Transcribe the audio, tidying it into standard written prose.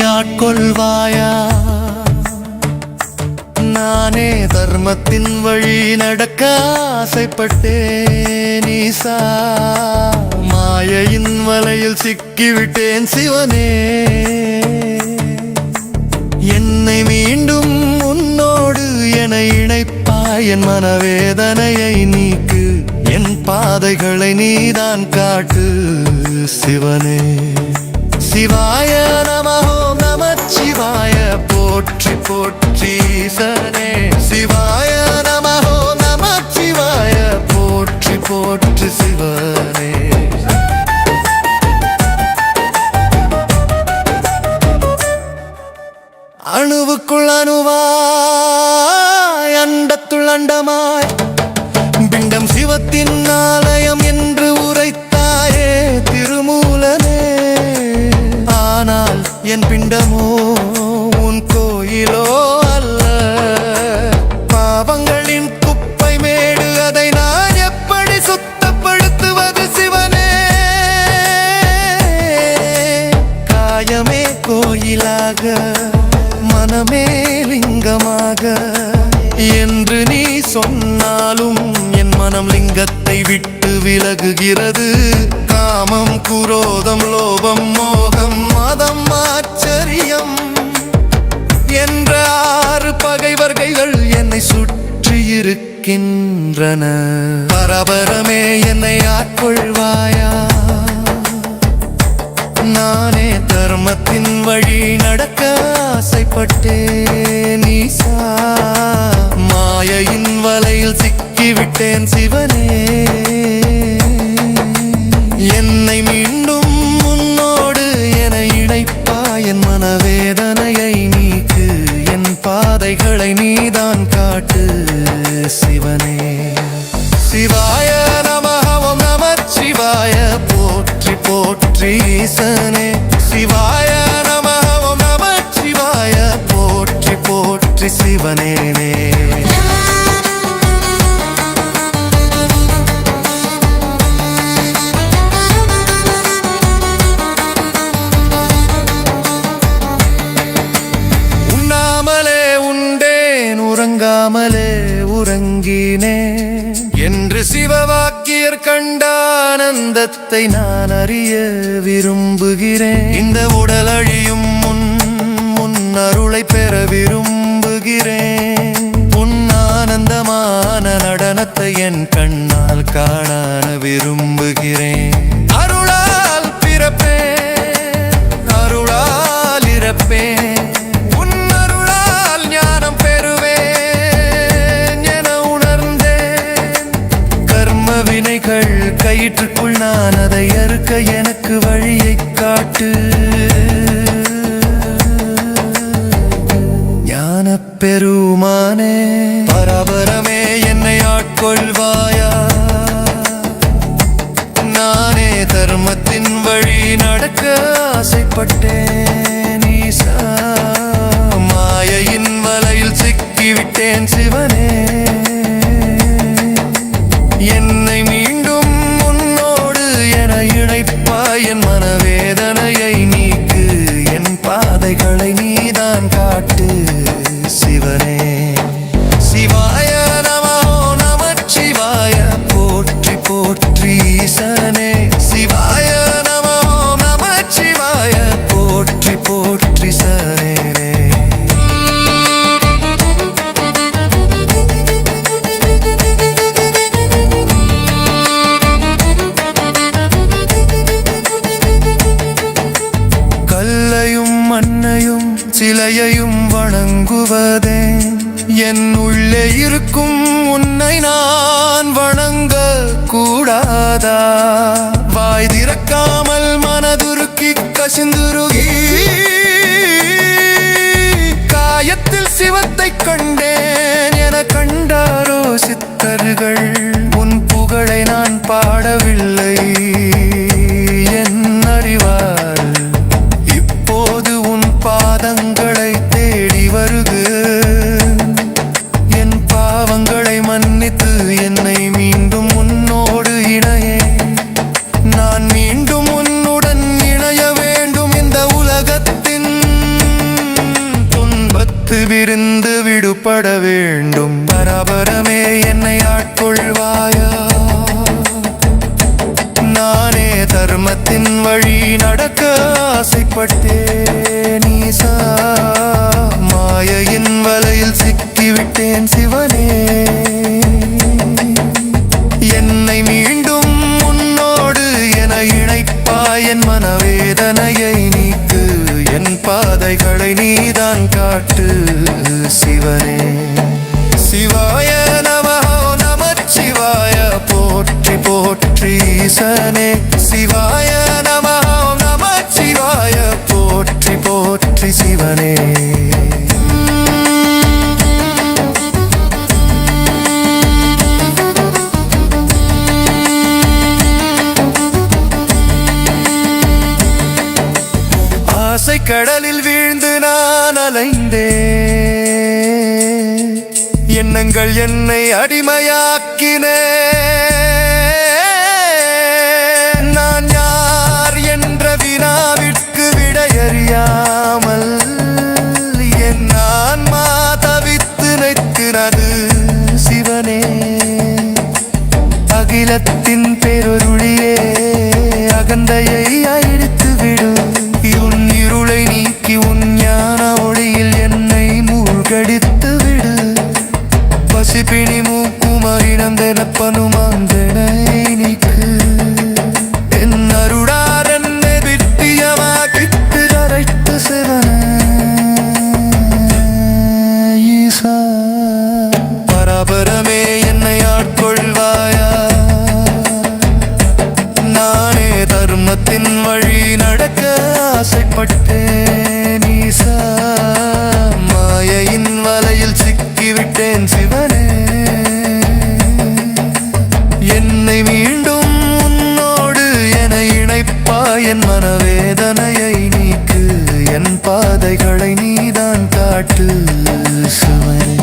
ஆட்கொள்வாயா நானே தர்மத்தின் வழி நடக்க ஆசைப்பட்டேன் ஈசா மாயையின் வலையில் சிக்கிவிட்டேன் சிவனே என்னை மீண்டும் உன்னோடு என இணைப்பாய் என் மனவேதனையை நீக்கு என் பாதைகளை நீதான் காட்டு சிவனே சிவாய நம ஓம் நமச்சிவாய போற்றி போற்றி ஈசனே சிவாய நம ஓம் நமச்சிவாய போற்றி போற்றி சிவனே அணுவுக்குள் அணுவாய் அண்டத்துள் அண்டமாய் பிண்டம் சிவத்தின் ஆலயம் என்று உரைத்தாயே திருமூலனே ஆனால் என் பிண்டமோ உன் கோயிலோ அல்ல பாவங்களின் குப்பை மேடு அதை நான் எப்படி சுத்தப்படுத்துவது சிவனே காயமே கோயிலாக மனமே லிங்கமாக என்று நீ சொன்னாலும் என் மனம் லிங்கத்தை விட்டு விலகுகிறது காமம் குரோதம் லோபம் மோகம் மதம் ஆச்சரியம் என்ற 6 பகைவர்கள் என்னை சுற்றி இருக்கின்றன பரபரமே என்னை ஆட்கொள்வாயா நானே தர்மத்தின் வழி நடக்க ஆசைப்பட்டேன் ஈசா மாயையின் வலையில் சிக்கிவிட்டேன் சிவனே என்னை மீண்டும் உன்னோடு என இணைப்பாய் என் மனவேதனையை நீக்கு என் பாதைகளை நீதான் காட்டு சிவனே சிவாய நம ஓம் நமச்சிவாய போற்றி போற்றி ஈசனே சிவாய நம ஓம் நமச்சிவாய போற்றி போற்றி சிவனே உண்ணாமலே உண்டேன் உறங்காமலே உறங்கினே என்று சிவவாக்கியர் கண்ட ஆனந்தத்தை நான் அறிய விரும்புகிறேன் இந்த உடல் அழியும் முன் அருளை பெற விரும்புகிறேன் உன் ஆனந்தமான நடனத்தை என் கண்ணால் காண விரும்புகிறேன் அருளால் பிறப்பேன் அருளால் இறப்பேன் கயிற்றுக்குள் நான் அதை அறுக்க எனக்கு வழியை காட்டு ஞான பெருமானே பரபரமே என்னை ஆட்கொள்வாயா நானே தர்மத்தின் வழி நடக்க ஆசைப்பட்டேன் ஈசா மாயையின் வலையில் சிக்கிவிட்டேன் சிவனே என்னை மீண்டும் உன்னோடு என இணைப்பாய் என் மனவேதனையை நீக்கு என் பாதைகளை நீதான் காட்டு சிவனே சிவாய நம ஓம் நமச்சிவாய போற்றி போற்றி ஈசனே சிவாய நம ஓம் நமச்சிவாய போற்றி போற்றி சனே மண்ணையும் சிலையையும் வணங்குவதே என் உள்ளே இருக்கும் உன்னை நான் வணங்க கூடாதா வாய் திறக்காமல் மனதுருக்கி கசிந்துருகி காயத்தில் சிவத்தை கண்டேன் என கண்டாரோ சித்தர்கள் உன் புகழை நான் பாடவில்லை என் அறிவார் பாதங்களை தேடி வருகு என் பாவங்களை மன்னித்து என்னை மீண்டும் உன்னோடு இணையே நான் மீண்டும் உன்னுடன் இணைய வேண்டும் இந்த உலகத்தின் விட்டு விருந்து விடுபட வேண்டும். பராபரமே என்னை ஆட்கொள்வாயா, நானே தர்மத்தின் வழி நடக்க ஆசைப்பட்டேன் ஈசா. மாயையின் வலையில் சிக்கிவிட்டேன் சிவனே, என்னை மீண்டும் உன்னோடு என இணைப்பாய். என் மனவேதனையை நீக்கு, என் பாதைகளை நீதான் காட்டு சிவனே. சிவாய நமஹ நமச்சிவாய போற்றி போற்றி ஈசனே. சிவாய நமஹ நமச்சிவாய போற்றி போற்றி சிவனே. ஆசை கடலில் வீழ்ந்து நான் அலைந்தேன், எண்ணங்கள் என்னை அடிமையாக்கின. நான் யார் என்ற வினாவிற்கு விடையறியாமல் என் ஆன்மா தவித்து நிற்கிறது சிவனே. அகிலத்தின் பேரொருளியே, அகந்தையை அழித்து விடு. உன் இருளை நீக்கி உன் ஞான ஒளியில் என்னை மூழ்கடித்து விடு. பசிப்பிணி மூக்குமரினந்தெனப்பனுமாந்தனை நீக்கு. என் அருளார் என்னை விட்டியமாக்கிட்டு கரைத்து சிவனே ஈசா. பராபரமே என்னை ஆட்கொள்வாயா, நானே தர்மத்தின் வழி நடக்க ஆசைப்பட்டேன் ஈசா. மாயையின் வலையில் சிக்கிவிட்டேன் சிவனே, என்னை மீண்டும் உன்னோடு என இணைப்பாய். என் மனவேதனையை நீக்கு, என் பாதைகளை நீதான் காட்டு சிவனே.